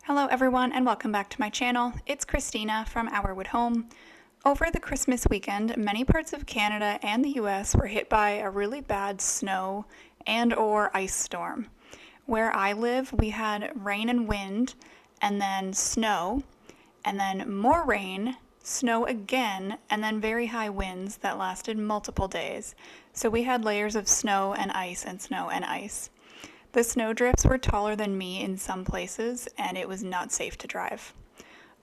Hello everyone and welcome back to my channel. It's Christina from Our Wood Home. Over the Christmas weekend, many parts of Canada and the US were hit by a really bad snow and or ice storm. Where I live, we had rain and wind and then snow and then more rain, snow again, and then very high winds that lasted multiple days. So we had layers of snow and ice and snow and ice. The snowdrifts were taller than me in some places, and it was not safe to drive.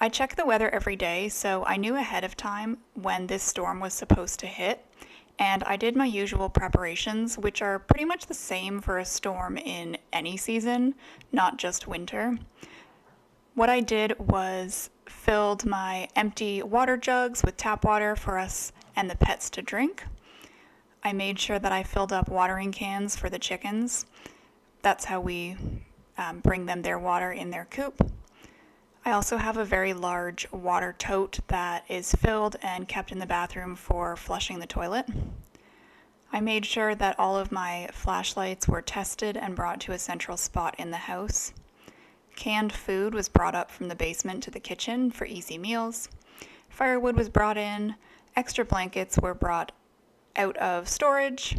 I check the weather every day, so I knew ahead of time when this storm was supposed to hit, and I did my usual preparations, which are pretty much the same for a storm in any season, not just winter. What I did was filled my empty water jugs with tap water for us and the pets to drink. I made sure that I filled up watering cans for the chickens. That's how we bring them their water in their coop. I also have a very large water tote that is filled and kept in the bathroom for flushing the toilet. I made sure that all of my flashlights were tested and brought to a central spot in the house. Canned food was brought up from the basement to the kitchen for easy meals. Firewood was brought in. Extra blankets were brought out of storage.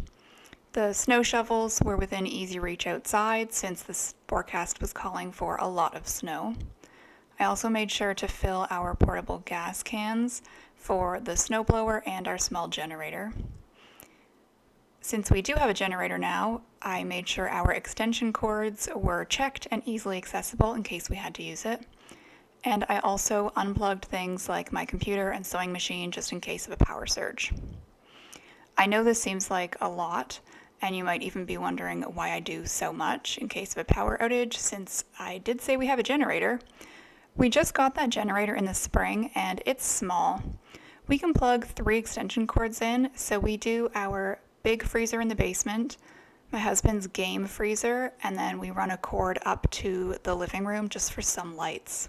The snow shovels were within easy reach outside since the forecast was calling for a lot of snow. I also made sure to fill our portable gas cans for the snowblower and our small generator. Since we do have a generator now, I made sure our extension cords were checked and easily accessible in case we had to use it. And I also unplugged things like my computer and sewing machine just in case of a power surge. I know this seems like a lot, and you might even be wondering why I do so much in case of a power outage, since I did say we have a generator. We just got that generator in the spring, and it's small. We can plug 3 extension cords in, so we do our big freezer in the basement, my husband's game freezer, and then we run a cord up to the living room just for some lights.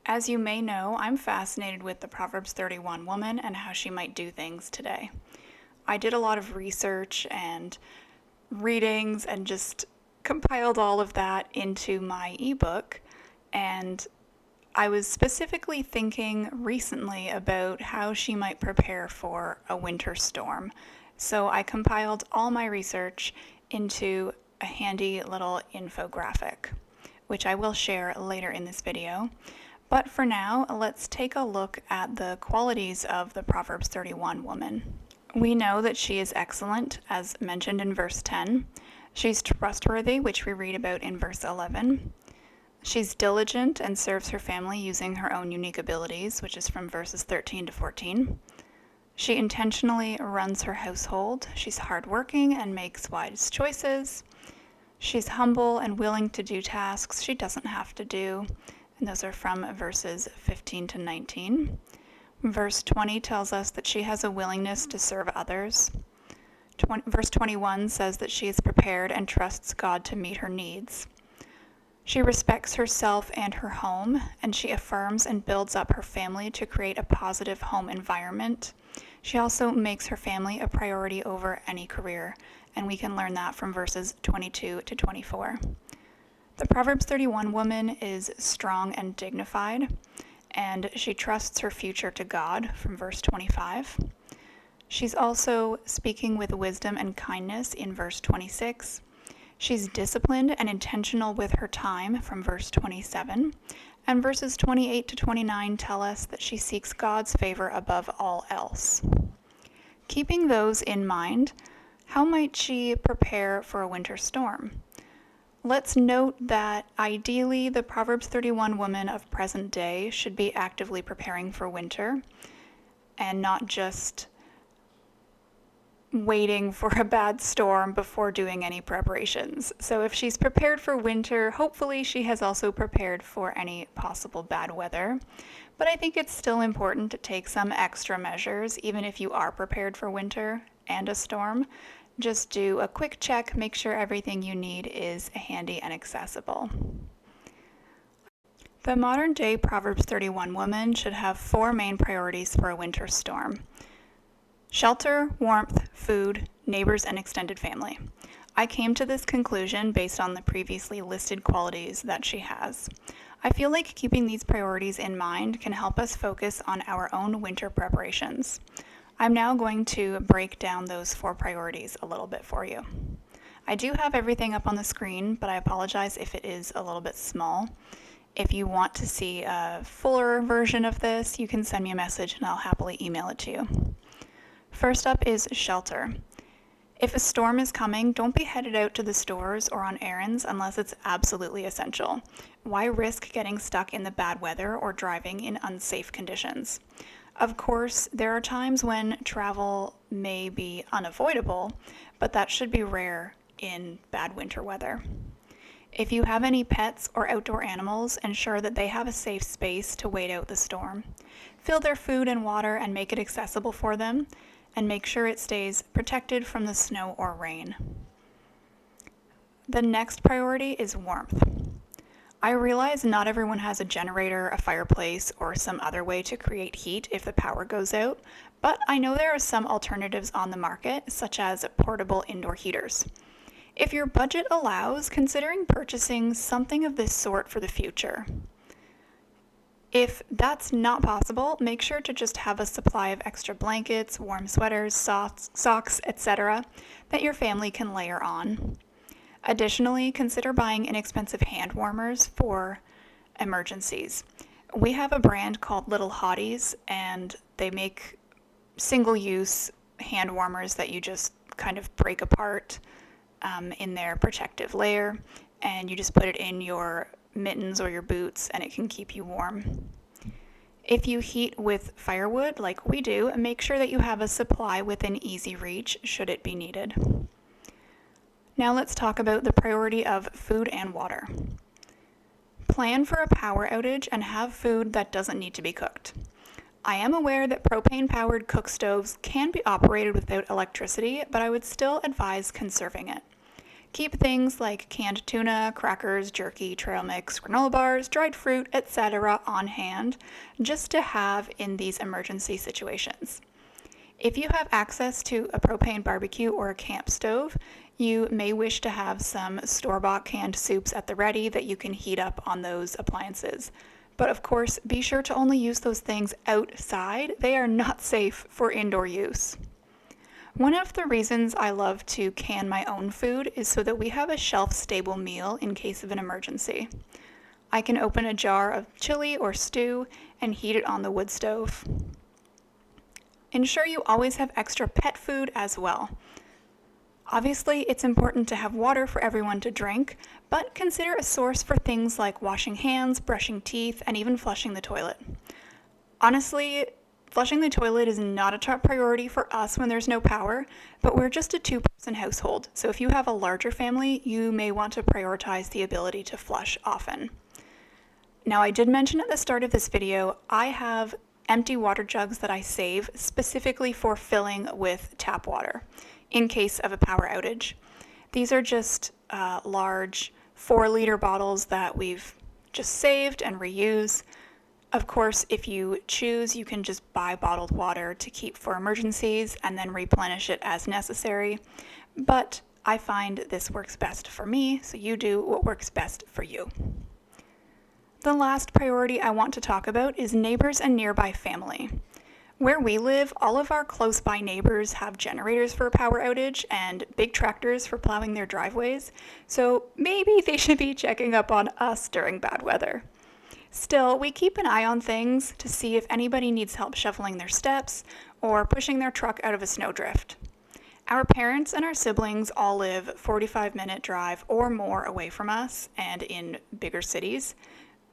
As you may know, I'm fascinated with the Proverbs 31 woman and how she might do things today. I did a lot of research and readings and just compiled all of that into my ebook, and I was specifically thinking recently about how she might prepare for a winter storm. So I compiled all my research into a handy little infographic, which I will share later in this video. But for now, let's take a look at the qualities of the Proverbs 31 woman. We know that she is excellent, as mentioned in verse 10. She's trustworthy, which we read about in verse 11. She's diligent and serves her family using her own unique abilities, which is from verses 13 to 14. She intentionally runs her household. She's hardworking and makes wise choices. She's humble and willing to do tasks she doesn't have to do, and those are from verses 15 to 19. Verse 20 tells us that she has a willingness to serve others. Verse 21 says that she is prepared and trusts God to meet her needs. She respects herself and her home, and she affirms and builds up her family to create a positive home environment. She also makes her family a priority over any career, and we can learn that from verses 22 to 24. The Proverbs 31 woman is strong and dignified, and she trusts her future to God from verse 25. She's also speaking with wisdom and kindness in verse 26. She's disciplined and intentional with her time from verse 27. And verses 28 to 29 tell us that she seeks God's favor above all else. Keeping those in mind, how might she prepare for a winter storm? Let's note that ideally the Proverbs 31 woman of present day should be actively preparing for winter and not just waiting for a bad storm before doing any preparations. So if she's prepared for winter, hopefully she has also prepared for any possible bad weather. But I think it's still important to take some extra measures, even if you are prepared for winter and a storm. Just do a quick check, make sure everything you need is handy and accessible. The modern day Proverbs 31 woman should have 4 main priorities for a winter storm: shelter, warmth, food, neighbors, and extended family. I came to this conclusion based on the previously listed qualities that she has. I feel like keeping these priorities in mind can help us focus on our own winter preparations. I'm now going to break down those 4 priorities a little bit for you. I do have everything up on the screen, but I apologize if it is a little bit small. If you want to see a fuller version of this, you can send me a message and I'll happily email it to you. First up is shelter. If a storm is coming, don't be headed out to the stores or on errands unless it's absolutely essential. Why risk getting stuck in the bad weather or driving in unsafe conditions? Of course, there are times when travel may be unavoidable, but that should be rare in bad winter weather. If you have any pets or outdoor animals, ensure that they have a safe space to wait out the storm. Fill their food and water and make it accessible for them, and make sure it stays protected from the snow or rain. The next priority is warmth. I realize not everyone has a generator, a fireplace, or some other way to create heat if the power goes out, but I know there are some alternatives on the market, such as portable indoor heaters. If your budget allows, considering purchasing something of this sort for the future. If that's not possible, make sure to just have a supply of extra blankets, warm sweaters, socks, etc. that your family can layer on. Additionally, consider buying inexpensive hand warmers for emergencies. We have a brand called Little Hotties, and they make single-use hand warmers that you just kind of break apart in their protective layer, and you just put it in your mittens or your boots and it can keep you warm. If you heat with firewood like we do, make sure that you have a supply within easy reach should it be needed. Now let's talk about the priority of food and water. Plan for a power outage and have food that doesn't need to be cooked. I am aware that propane-powered cook stoves can be operated without electricity, but I would still advise conserving it. Keep things like canned tuna, crackers, jerky, trail mix, granola bars, dried fruit, etc. on hand, just to have in these emergency situations. If you have access to a propane barbecue or a camp stove, you may wish to have some store-bought canned soups at the ready that you can heat up on those appliances. But of course, be sure to only use those things outside. They are not safe for indoor use. One of the reasons I love to can my own food is so that we have a shelf-stable meal in case of an emergency. I can open a jar of chili or stew and heat it on the wood stove. Ensure you always have extra pet food as well. Obviously, it's important to have water for everyone to drink, but consider a source for things like washing hands, brushing teeth, and even flushing the toilet. Honestly, flushing the toilet is not a top priority for us when there's no power, but we're just a 2-person household, so if you have a larger family, you may want to prioritize the ability to flush often. Now, I did mention at the start of this video, I have empty water jugs that I save specifically for filling with tap water in case of a power outage. These are just large 4-liter bottles that we've just saved and reuse. Of course, if you choose, you can just buy bottled water to keep for emergencies and then replenish it as necessary. But I find this works best for me, so you do what works best for you. The last priority I want to talk about is neighbors and nearby family. Where we live, all of our close-by neighbors have generators for a power outage and big tractors for plowing their driveways, so maybe they should be checking up on us during bad weather. Still, we keep an eye on things to see if anybody needs help shoveling their steps or pushing their truck out of a snowdrift. Our parents and our siblings all live 45-minute drive or more away from us and in bigger cities,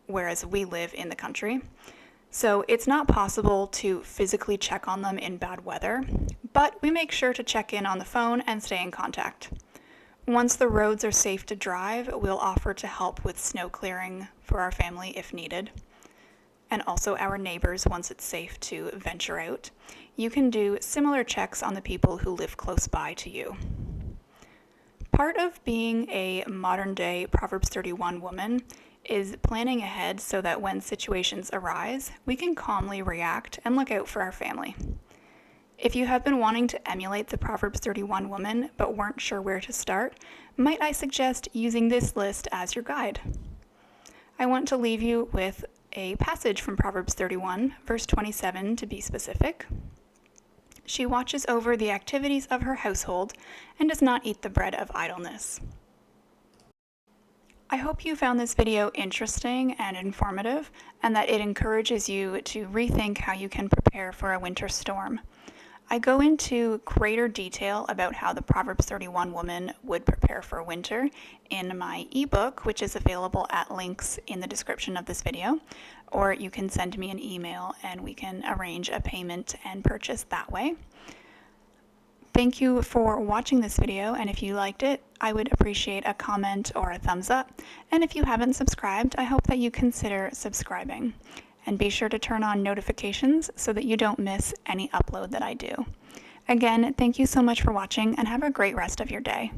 whereas we live in the country. So it's not possible to physically check on them in bad weather, but we make sure to check in on the phone and stay in contact. Once the roads are safe to drive, we'll offer to help with snow clearing for our family if needed, and also our neighbors once it's safe to venture out. You can do similar checks on the people who live close by to you. Part of being a modern-day Proverbs 31 woman is planning ahead so that when situations arise, we can calmly react and look out for our family. If you have been wanting to emulate the Proverbs 31 woman but weren't sure where to start, might I suggest using this list as your guide? I want to leave you with a passage from Proverbs 31, verse 27 to be specific. She watches over the activities of her household and does not eat the bread of idleness. I hope you found this video interesting and informative, and that it encourages you to rethink how you can prepare for a winter storm. I go into greater detail about how the Proverbs 31 woman would prepare for winter in my ebook, which is available at links in the description of this video, or you can send me an email and we can arrange a payment and purchase that way. Thank you for watching this video, and if you liked it, I would appreciate a comment or a thumbs up. And if you haven't subscribed, I hope that you consider subscribing. And be sure to turn on notifications so that you don't miss any upload that I do. Again, thank you so much for watching, and have a great rest of your day.